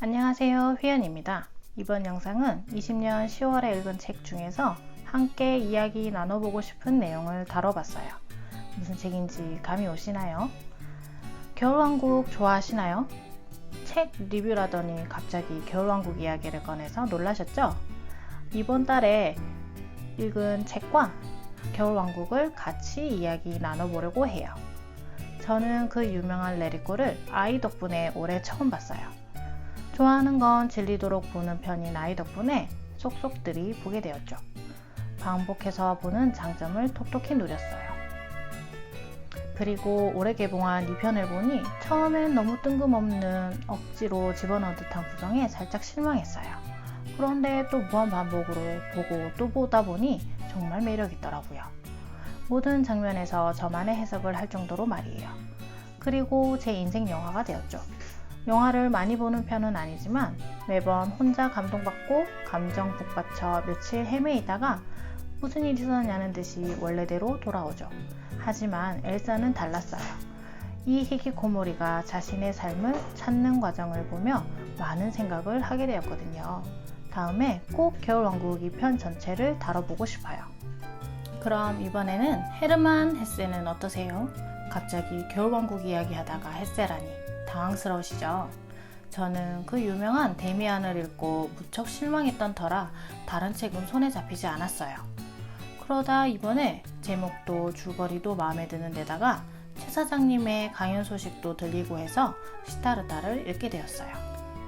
안녕하세요, 휘연입니다. 이번 영상은 20년 10월에 읽은 책 중에서 함께 이야기 나눠보고 싶은 내용을 다뤄봤어요. 무슨 책인지 감이 오시나요? 겨울왕국 좋아하시나요? 책 리뷰라더니 갑자기 겨울왕국 이야기를 꺼내서 놀라셨죠? 이번 달에 읽은 책과 겨울왕국을 같이 이야기 나눠보려고 해요. 저는 그 유명한 레리꼬를 아이 덕분에 올해 처음 봤어요. 좋아하는 건 질리도록 보는 편인 아이 덕분에 속속들이 보게 되었죠. 반복해서 보는 장점을 톡톡히 누렸어요. 그리고 올해 개봉한 2편을 보니 처음엔 너무 뜬금없는 억지로 집어넣은 듯한 구성에 살짝 실망했어요. 그런데 또 무한반복으로 보고 또 보다 보니 정말 매력있더라고요. 모든 장면에서 저만의 해석을 할 정도로 말이에요. 그리고 제 인생 영화가 되었죠. 영화를 많이 보는 편은 아니지만 매번 혼자 감동받고 감정 북받쳐 며칠 헤매이다가 무슨 일이 있었냐는 듯이 원래대로 돌아오죠. 하지만 엘사는 달랐어요. 이 히키코모리가 자신의 삶을 찾는 과정을 보며 많은 생각을 하게 되었거든요. 다음에 꼭 겨울왕국 2편 전체를 다뤄보고 싶어요. 그럼 이번에는 헤르만 헤세는 어떠세요? 갑자기 겨울왕국 이야기하다가 헤세라니 당황스러우시죠? 저는 그 유명한 데미안을 읽고 무척 실망했던 터라 다른 책은 손에 잡히지 않았어요. 그러다 이번에 제목도 줄거리도 마음에 드는 데다가 최 사장님의 강연 소식도 들리고 해서 시타르타를 읽게 되었어요.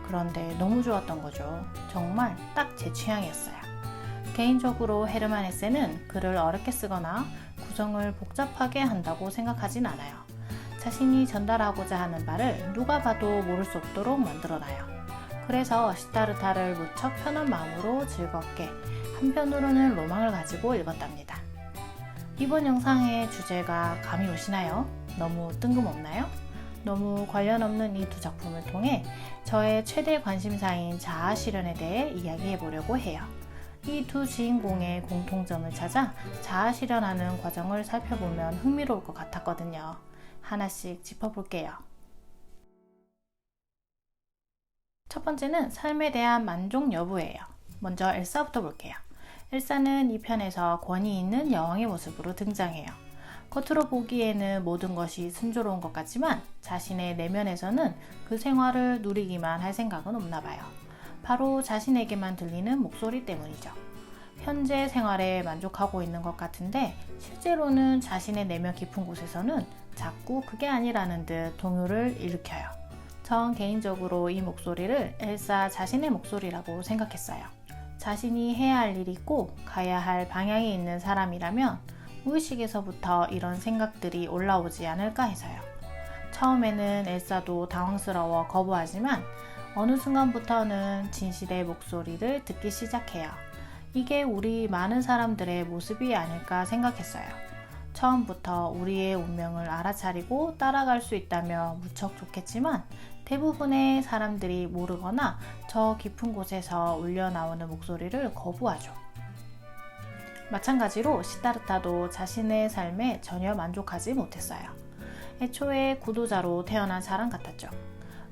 그런데 너무 좋았던 거죠. 정말 딱 제 취향이었어요. 개인적으로 헤르만 헤세는 글을 어렵게 쓰거나 구성을 복잡하게 한다고 생각하진 않아요. 자신이 전달하고자 하는 바를 누가 봐도 모를 수 없도록 만들어놔요. 그래서 시타르타를 무척 편한 마음으로 즐겁게 한편으로는 로망을 가지고 읽었답니다. 이번 영상의 주제가 감이 오시나요? 너무 뜬금없나요? 너무 관련 없는 이 두 작품을 통해 저의 최대 관심사인 자아 실현에 대해 이야기해 보려고 해요. 이 두 주인공의 공통점을 찾아 자아 실현하는 과정을 살펴보면 흥미로울 것 같았거든요. 하나씩 짚어볼게요. 첫 번째는 삶에 대한 만족 여부예요. 먼저 엘사부터 볼게요. 엘사는 이 편에서 권위 있는 여왕의 모습으로 등장해요. 겉으로 보기에는 모든 것이 순조로운 것 같지만 자신의 내면에서는 그 생활을 누리기만 할 생각은 없나 봐요. 바로 자신에게만 들리는 목소리 때문이죠. 현재 생활에 만족하고 있는 것 같은데 실제로는 자신의 내면 깊은 곳에서는 자꾸 그게 아니라는 듯 동요를 일으켜요. 전 개인적으로 이 목소리를 엘사 자신의 목소리라고 생각했어요. 자신이 해야 할 일이 있고 가야 할 방향이 있는 사람이라면 무의식에서부터 이런 생각들이 올라오지 않을까 해서요. 처음에는 엘사도 당황스러워 거부하지만 어느 순간부터는 진실의 목소리를 듣기 시작해요. 이게 우리 많은 사람들의 모습이 아닐까 생각했어요. 처음부터 우리의 운명을 알아차리고 따라갈 수 있다면 무척 좋겠지만 대부분의 사람들이 모르거나 저 깊은 곳에서 울려나오는 목소리를 거부하죠. 마찬가지로 시타르타도 자신의 삶에 전혀 만족하지 못했어요. 애초에 구도자로 태어난 사람 같았죠.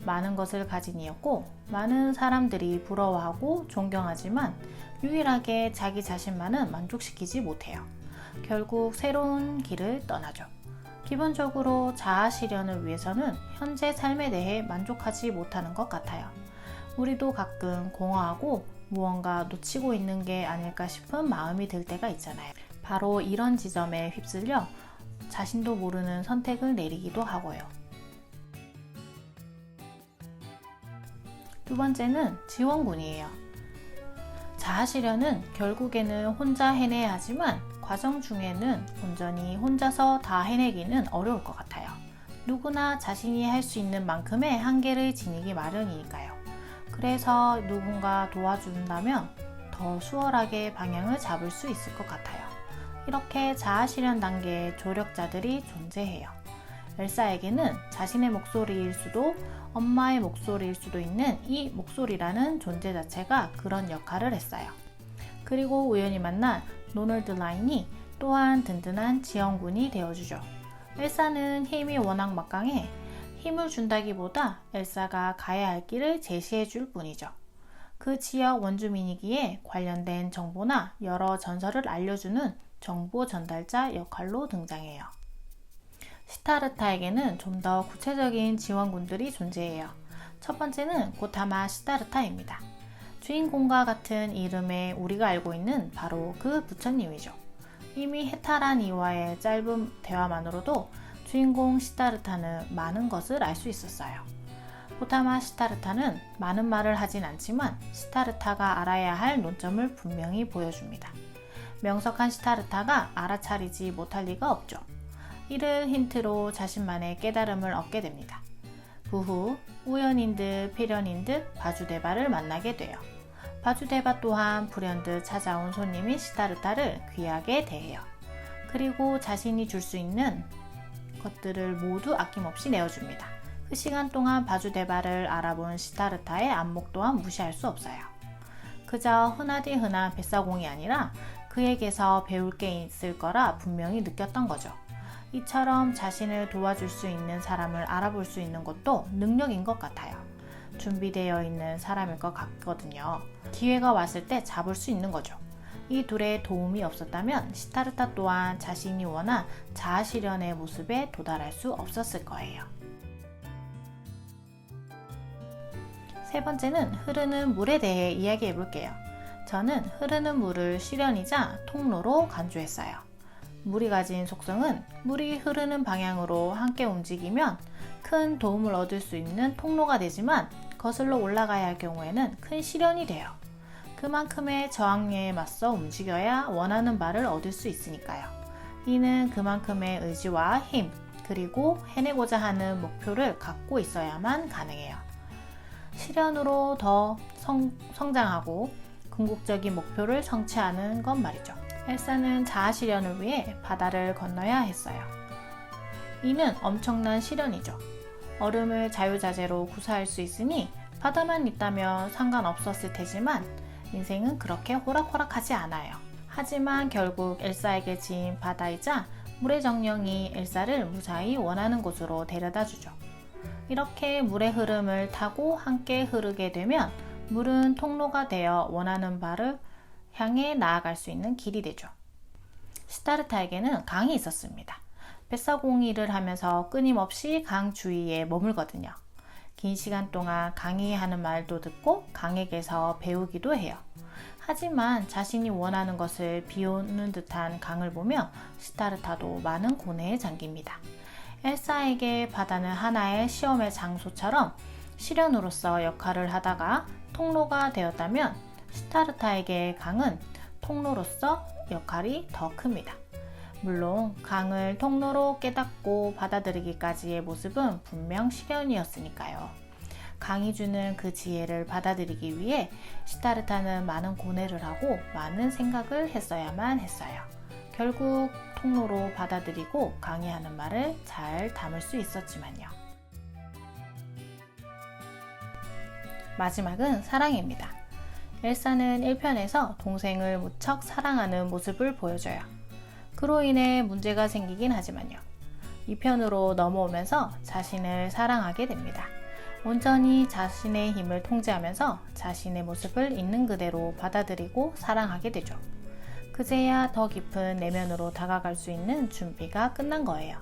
많은 것을 가진 이였고 많은 사람들이 부러워하고 존경하지만 유일하게 자기 자신만은 만족시키지 못해요. 결국 새로운 길을 떠나죠. 기본적으로 자아 실현을 위해서는 현재 삶에 대해 만족하지 못하는 것 같아요. 우리도 가끔 공허하고 무언가 놓치고 있는 게 아닐까 싶은 마음이 들 때가 있잖아요. 바로 이런 지점에 휩쓸려 자신도 모르는 선택을 내리기도 하고요. 두 번째는 지원군이에요. 자아 실현은 결국에는 혼자 해내야 하지만 과정 중에는 온전히 혼자서 다 해내기는 어려울 것 같아요. 누구나 자신이 할 수 있는 만큼의 한계를 지니기 마련이니까요. 그래서 누군가 도와준다면 더 수월하게 방향을 잡을 수 있을 것 같아요. 이렇게 자아 실현 단계의 조력자들이 존재해요. 엘사에게는 자신의 목소리일 수도 엄마의 목소리일 수도 있는 이 목소리라는 존재 자체가 그런 역할을 했어요. 그리고 우연히 만난 로널드 라인이 또한 든든한 지원군이 되어주죠. 엘사는 힘이 워낙 막강해 힘을 준다기보다 엘사가 가야 할 길을 제시해 줄 뿐이죠. 그 지역 원주민이기에 관련된 정보나 여러 전설을 알려주는 정보 전달자 역할로 등장해요. 시타르타에게는 좀 더 구체적인 지원군들이 존재해요. 첫 번째는 고타마 시타르타입니다. 주인공과 같은 이름에 우리가 알고 있는 바로 그 부처님이죠. 이미 해탈한 이와의 짧은 대화만으로도 주인공 시타르타는 많은 것을 알 수 있었어요. 고타마 시타르타는 많은 말을 하진 않지만 시타르타가 알아야 할 논점을 분명히 보여줍니다. 명석한 시타르타가 알아차리지 못할 리가 없죠. 이를 힌트로 자신만의 깨달음을 얻게 됩니다. 그 후 우연인 듯 필연인 듯 바주데바를 만나게 돼요. 바주데바 또한 불현듯 찾아온 손님인 시타르타를 귀하게 대해요. 그리고 자신이 줄 수 있는 것들을 모두 아낌없이 내어줍니다. 그 시간 동안 바주데바를 알아본 시타르타의 안목 또한 무시할 수 없어요. 그저 흔하디 흔한 뱃사공이 아니라 그에게서 배울 게 있을 거라 분명히 느꼈던 거죠. 이처럼 자신을 도와줄 수 있는 사람을 알아볼 수 있는 것도 능력인 것 같아요. 준비되어 있는 사람일 것 같거든요. 기회가 왔을 때 잡을 수 있는 거죠. 이 둘의 도움이 없었다면 시타르타 또한 자신이 원한 자아실현의 모습에 도달할 수 없었을 거예요. 세 번째는 흐르는 물에 대해 이야기해 볼게요. 저는 흐르는 물을 실현이자 통로로 간주했어요. 물이 가진 속성은 물이 흐르는 방향으로 함께 움직이면 큰 도움을 얻을 수 있는 통로가 되지만 거슬러 올라가야 할 경우에는 큰 시련이 돼요. 그만큼의 저항에 맞서 움직여야 원하는 바를 얻을 수 있으니까요. 이는 그만큼의 의지와 힘, 그리고 해내고자 하는 목표를 갖고 있어야만 가능해요. 시련으로 더 성장하고 궁극적인 목표를 성취하는 것 말이죠. 엘사는 자아실현을 위해 바다를 건너야 했어요. 이는 엄청난 시련이죠. 얼음을 자유자재로 구사할 수 있으니 바다만 있다면 상관없었을 테지만 인생은 그렇게 호락호락하지 않아요. 하지만 결국 엘사에게 지인 바다이자 물의 정령이 엘사를 무사히 원하는 곳으로 데려다 주죠. 이렇게 물의 흐름을 타고 함께 흐르게 되면 물은 통로가 되어 원하는 바를 향해 나아갈 수 있는 길이 되죠. 시타르타에게는 강이 있었습니다. 뱃사공이를 하면서 끊임없이 강 주위에 머물거든요. 긴 시간 동안 강이 하는 말도 듣고 강에게서 배우기도 해요. 하지만 자신이 원하는 것을 비우는 듯한 강을 보며 시타르타도 많은 고뇌에 잠깁니다. 엘사에게 바다는 하나의 시험의 장소처럼 시련으로서 역할을 하다가 통로가 되었다면 시타르타에게 강은 통로로서 역할이 더 큽니다. 물론 강을 통로로 깨닫고 받아들이기까지의 모습은 분명 시련이었으니까요. 강이 주는 그 지혜를 받아들이기 위해 시타르타는 많은 고뇌를 하고 많은 생각을 했어야만 했어요. 결국 통로로 받아들이고 강이 하는 말을 잘 담을 수 있었지만요. 마지막은 사랑입니다. 엘사는 1편에서 동생을 무척 사랑하는 모습을 보여줘요. 그로 인해 문제가 생기긴 하지만요. 2편으로 넘어오면서 자신을 사랑하게 됩니다. 온전히 자신의 힘을 통제하면서 자신의 모습을 있는 그대로 받아들이고 사랑하게 되죠. 그제야 더 깊은 내면으로 다가갈 수 있는 준비가 끝난 거예요.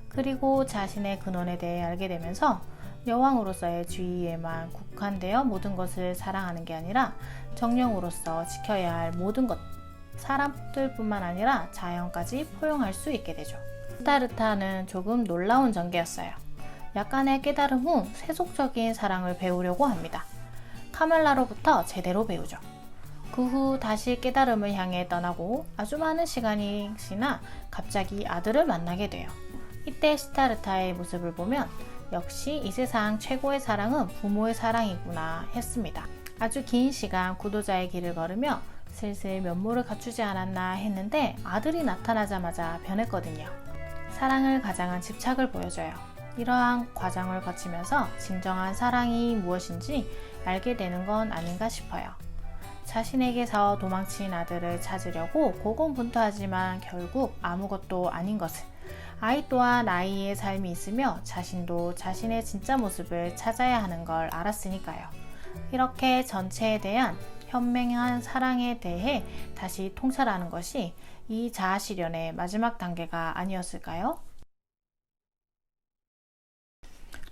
그리고 자신의 근원에 대해 알게 되면서 여왕으로서의 지위에만 국한되어 모든 것을 사랑하는 게 아니라 정령으로서 지켜야 할 모든 것, 사람들뿐만 아니라 자연까지 포용할 수 있게 되죠. 시타르타는 조금 놀라운 전개였어요. 약간의 깨달음 후 세속적인 사랑을 배우려고 합니다. 카멜라로부터 제대로 배우죠. 그 후 다시 깨달음을 향해 떠나고 아주 많은 시간이 지나 갑자기 아들을 만나게 돼요. 이때 시타르타의 모습을 보면 역시 이 세상 최고의 사랑은 부모의 사랑이구나 했습니다. 아주 긴 시간 구도자의 길을 걸으며 슬슬 면모를 갖추지 않았나 했는데 아들이 나타나자마자 변했거든요. 사랑을 가장한 집착을 보여줘요. 이러한 과정을 거치면서 진정한 사랑이 무엇인지 알게 되는 건 아닌가 싶어요. 자신에게서 도망친 아들을 찾으려고 고군분투하지만 결국 아무것도 아닌 것을, 아이 또한 아이의 삶이 있으며 자신도 자신의 진짜 모습을 찾아야 하는 걸 알았으니까요. 이렇게 전체에 대한 현명한 사랑에 대해 다시 통찰하는 것이 이 자아실현의 마지막 단계가 아니었을까요?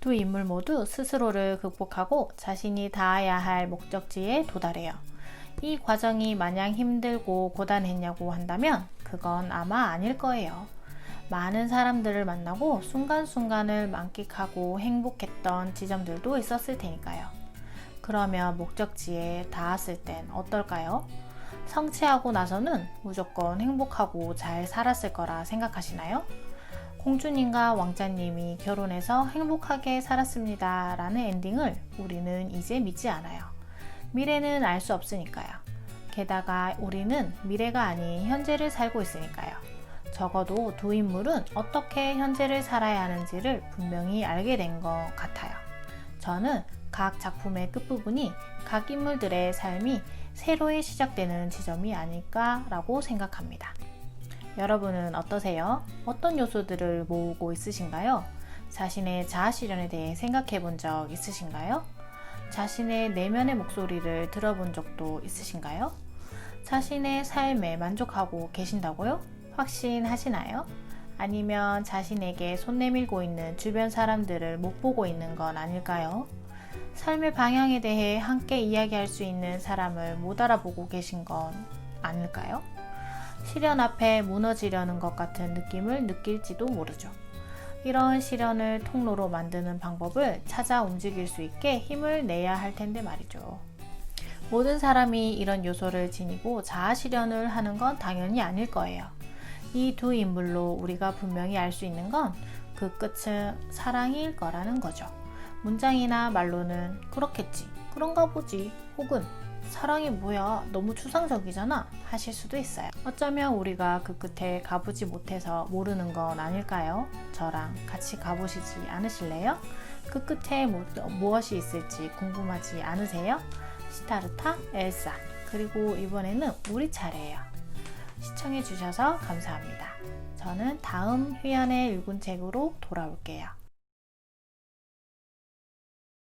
두 인물 모두 스스로를 극복하고 자신이 닿아야 할 목적지에 도달해요. 이 과정이 마냥 힘들고 고단했냐고 한다면 그건 아마 아닐 거예요. 많은 사람들을 만나고 순간순간을 만끽하고 행복했던 지점들도 있었을 테니까요. 그러면 목적지에 닿았을 땐 어떨까요? 성취하고 나서는 무조건 행복하고 잘 살았을 거라 생각하시나요? 공주님과 왕자님이 결혼해서 행복하게 살았습니다 라는 엔딩을 우리는 이제 믿지 않아요. 미래는 알 수 없으니까요. 게다가 우리는 미래가 아닌 현재를 살고 있으니까요. 적어도 두 인물은 어떻게 현재를 살아야 하는지를 분명히 알게 된 것 같아요. 저는 각 작품의 끝부분이 각 인물들의 삶이 새로이 시작되는 지점이 아닐까라고 생각합니다. 여러분은 어떠세요? 어떤 요소들을 모으고 있으신가요? 자신의 자아실현에 대해 생각해 본 적 있으신가요? 자신의 내면의 목소리를 들어본 적도 있으신가요? 자신의 삶에 만족하고 계신다고요? 확신하시나요? 아니면 자신에게 손 내밀고 있는 주변 사람들을 못 보고 있는 건 아닐까요? 삶의 방향에 대해 함께 이야기할 수 있는 사람을 못 알아보고 계신 건 아닐까요? 시련 앞에 무너지려는 것 같은 느낌을 느낄지도 모르죠. 이런 시련을 통로로 만드는 방법을 찾아 움직일 수 있게 힘을 내야 할 텐데 말이죠. 모든 사람이 이런 요소를 지니고 자아 실현을 하는 건 당연히 아닐 거예요. 이 두 인물로 우리가 분명히 알 수 있는 건 그 끝은 사랑일 거라는 거죠. 문장이나 말로는 그렇겠지, 그런가 보지, 혹은 사랑이 뭐야, 너무 추상적이잖아 하실 수도 있어요. 어쩌면 우리가 그 끝에 가보지 못해서 모르는 건 아닐까요? 저랑 같이 가보시지 않으실래요? 그 끝에 무엇이 있을지 궁금하지 않으세요? 시타르타, 엘사, 그리고 이번에는 우리 차례예요. 시청해주셔서 감사합니다. 저는 다음 휴연의 읽은 책으로 돌아올게요.